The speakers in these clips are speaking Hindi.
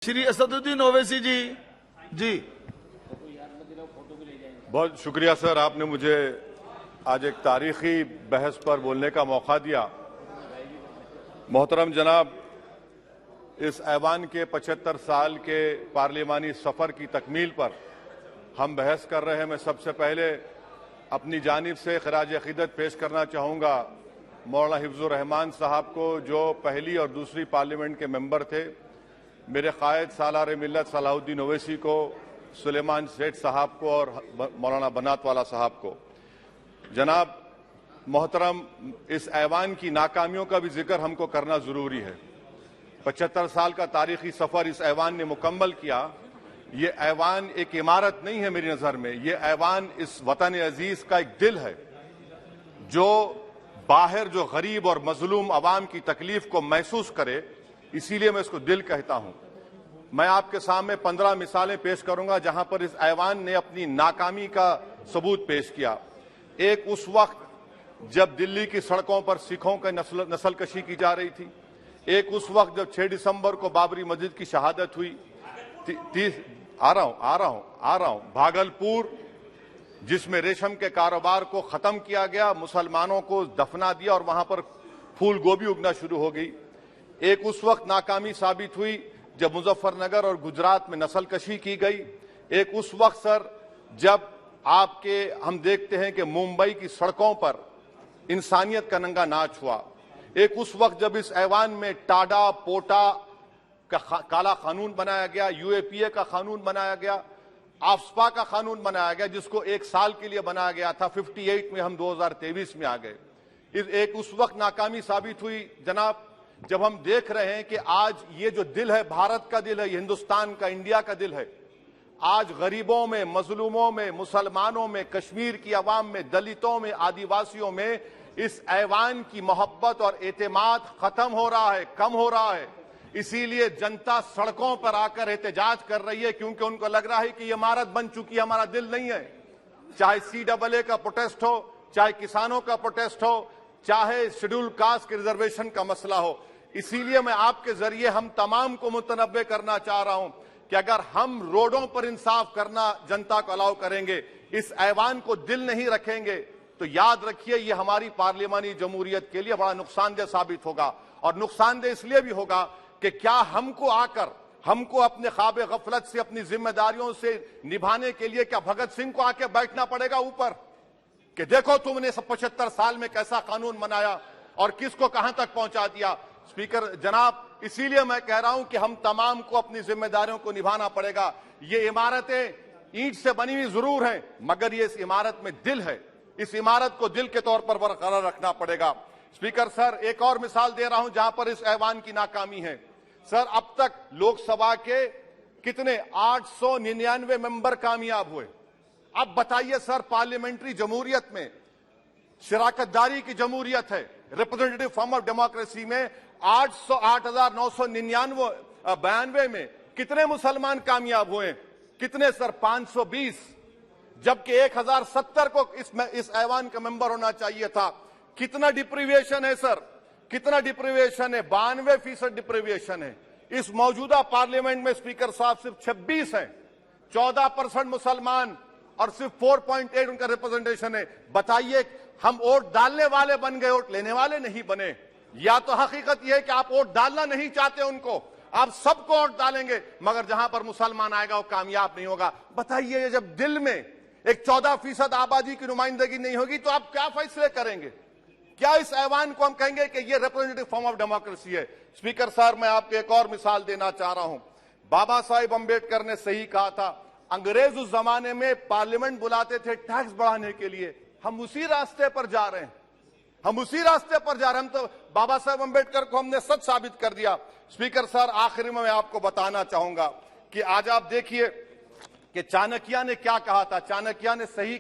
श्री असदुद्दीन ओवैसी जी। बहुत शुक्रिया सर, आपने मुझे आज एक तारीखी बहस पर बोलने का मौका दिया। मोहतरम जनाब, इस ऐवान के 75 साल के पार्लिमानी सफर की तकमील पर हम बहस कर रहे हैं। मैं सबसे पहले अपनी जानिब से खराज अकीदत पेश करना चाहूँगा मौलाना हिफ्जुर रहमान साहब को, जो पहली और दूसरी पार्लियामेंट के मेंबर थे, मेरे कायद सालार मिल्लत सलाहुद्दीन ओवैसी को, सुलेमान सेठ साहब को और मौलाना बनात वाला साहब को। जनाब मोहतरम, इस ऐवान की नाकामियों का भी जिक्र हमको करना जरूरी है। 75 साल का तारीखी सफर इस ऐवान ने मुकम्मल किया। ये ऐवान एक इमारत नहीं है मेरी नजर में, ये ऐवान इस वतन अजीज का एक दिल है, जो बाहर जो गरीब और मजलूम अवाम की तकलीफ को महसूस करे, इसीलिए मैं इसको दिल कहता हूं। मैं आपके सामने 15 मिसालें पेश करूंगा जहां पर इस ऐवान ने अपनी नाकामी का सबूत पेश किया। एक उस वक्त जब दिल्ली की सड़कों पर सिखों की नस्लकशी की जा रही थी। एक उस वक्त जब 6 दिसंबर को बाबरी मस्जिद की शहादत हुई। आ रहा हूं भागलपुर, जिसमें रेशम के कारोबार को खत्म किया गया, मुसलमानों को दफना दिया और वहां पर फूल गोभी उगना शुरू हो गई। एक उस वक्त नाकामी साबित हुई जब मुजफ्फरनगर और गुजरात में नस्लकशी की गई। एक उस वक्त सर जब हम देखते हैं कि मुंबई की सड़कों पर इंसानियत का नंगा नाच हुआ। एक उस वक्त जब इस ऐवान में टाडा पोटा का काला कानून बनाया गया, यूएपीए का कानून बनाया गया, आफ्सपा का कानून बनाया गया, जिसको 1 साल के लिए बनाया गया था। 58 में हम 2023 में आ गए। एक उस वक्त नाकामी साबित हुई जनाब, जब हम देख रहे हैं कि आज ये जो दिल है, भारत का दिल है, हिंदुस्तान का, इंडिया का दिल है, आज गरीबों में, मजलूमों में, मुसलमानों में, कश्मीर की आवाम में, दलितों में, आदिवासियों में इस ऐवान की मोहब्बत और एतमाद खत्म हो रहा है, कम हो रहा है। इसीलिए जनता सड़कों पर आकर एहतजाज कर रही है, क्योंकि उनको लग रहा है कि ये इमारत बन चुकी है, हमारा दिल नहीं है। चाहे CAA का प्रोटेस्ट हो, चाहे किसानों का प्रोटेस्ट हो, चाहे शेड्यूल कास्ट के रिजर्वेशन का मसला हो। इसीलिए मैं आपके जरिए हम तमाम को मुतनब्बे करना चाह रहा हूं कि अगर हम रोडों पर इंसाफ करना जनता को अलाउ करेंगे, इस ऐवान को दिल नहीं रखेंगे, तो याद रखिए ये हमारी पार्लियामानी जमहूरियत के लिए बड़ा नुकसानदेह साबित होगा। और नुकसानदेह इसलिए भी होगा कि क्या हमको अपने ख्वाब गफलत से, अपनी जिम्मेदारियों से निभाने के लिए क्या भगत सिंह को आके बैठना पड़ेगा ऊपर कि देखो तुमने 75 साल में कैसा कानून बनाया और किसको कहां तक पहुंचा दिया। स्पीकर जनाब, इसीलिए मैं कह रहा हूं कि हम तमाम को अपनी जिम्मेदारियों को निभाना पड़ेगा। ये इमारतें ईंट से बनी हुई जरूर हैं, मगर ये इस इमारत में दिल है। इस इमारत को दिल के तौर पर बरकरार रखना पड़ेगा। स्पीकर सर, एक और मिसाल दे रहा हूं जहां पर इस ऐवान की नाकामी है। सर, अब तक लोकसभा के कितने 899 मेंबर कामयाब हुए। अब बताइए सर, पार्लियामेंट्री जमहूरियत में शराकतदारी की जमहूरियत है, रिप्रेजेंटेटिव फॉर्म ऑफ डेमोक्रेसी में 8,992 में कितने मुसलमान कामयाब हुए? कितने सर? 520, जबकि 1070 को इस ऐवान का मेंबर होना चाहिए था। कितना डिप्रीविएशन है सर? कितना डिप्रीविएशन है? 92% डिप्रीविएशन है। इस मौजूदा पार्लियामेंट में स्पीकर साहब सिर्फ 26 हैं, 14% मुसलमान और सिर्फ 4.8 उनका रिप्रेजेंटेशन है। बताइए, हम वोट डालने वाले बन गए, वोट लेने वाले नहीं बने। या तो हकीकत यह है कि आप वोट डालना नहीं चाहते उनको, आप सबको वोट डालेंगे, मगर जहां पर मुसलमान आएगा वो कामयाब नहीं होगा। बताइए, जब दिल में एक 14% आबादी की नुमाइंदगी नहीं होगी तो आप क्या फैसले करेंगे? क्या इस ऐवान को हम कहेंगे कि ये रिप्रेजेंटेटिव फॉर्म ऑफ डेमोक्रेसी है? स्पीकर साहब, मैं आपको एक और मिसाल देना चाह रहा हूं। बाबा साहेब अम्बेडकर ने सही कहा था, अंग्रेज उस जमाने में पार्लियामेंट बुलाते थे टैक्स बढ़ाने के लिए। हम उसी रास्ते पर जा रहे हैं, हम तो बाबा साहेब अम्बेडकर को हमने सच साबित कर दिया। स्पीकर सर, आखिरी में मैं आपको बताना चाहूंगा कि आज आप देखिए कि चाणक्य ने क्या कहा था। चाणक्य ने सही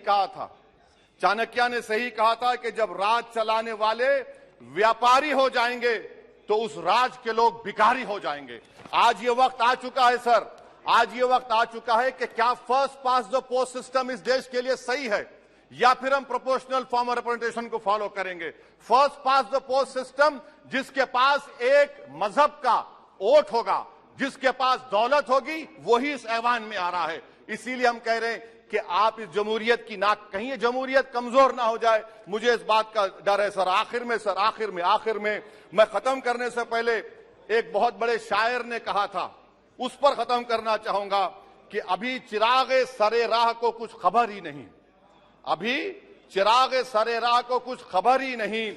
कहा था कि जब राज चलाने वाले व्यापारी हो जाएंगे तो उस राज के लोग भिखारी हो जाएंगे। आज ये वक्त आ चुका है सर, आज ये वक्त आ चुका है कि क्या first pass the post system इस देश के लिए सही है, या फिर हम प्रोपोर्शनल फॉर्म ऑफ रिप्रेजेंटेशन को फॉलो करेंगे। First pass the post system, जिसके पास एक मजहब का वोट होगा, जिसके पास दौलत होगी वही इस ऐवान में आ रहा है। इसीलिए हम कह रहे हैं कि आप इस जमहूरियत की नाक, कहीं ये जमहूरियत कमजोर ना हो जाए, मुझे इस बात का डर है। सर आखिर में मैं खत्म करने से पहले एक बहुत बड़े शायर ने कहा था, उस पर खत्म करना चाहूंगा कि अभी चिरागे सरे राह को कुछ खबर ही नहीं, अभी चिरागे सरे राह को कुछ खबर ही नहीं,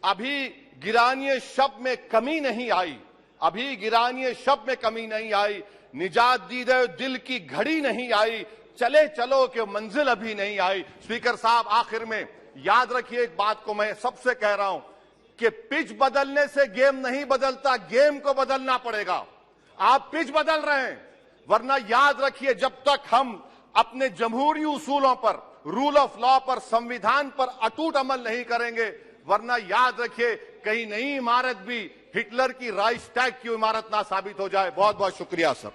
अभी गिरानिए शब में कमी नहीं आई, अभी गिरानिए शब में कमी नहीं आई, निजात दीदे दिल की घड़ी नहीं आई, चले चलो कि मंजिल अभी नहीं आई। स्पीकर साहब, आखिर में याद रखिए एक बात को मैं सबसे कह रहा हूं कि पिच बदलने से गेम नहीं बदलता, गेम को बदलना पड़ेगा। आप पिच बदल रहे हैं, वरना याद रखिए जब तक हम अपने जमहूरी उसूलों पर, रूल ऑफ लॉ पर, संविधान पर अटूट अमल नहीं करेंगे, वरना याद रखिए कहीं नई इमारत भी हिटलर की राइक्सटैग की इमारत ना साबित हो जाए। बहुत बहुत शुक्रिया सर।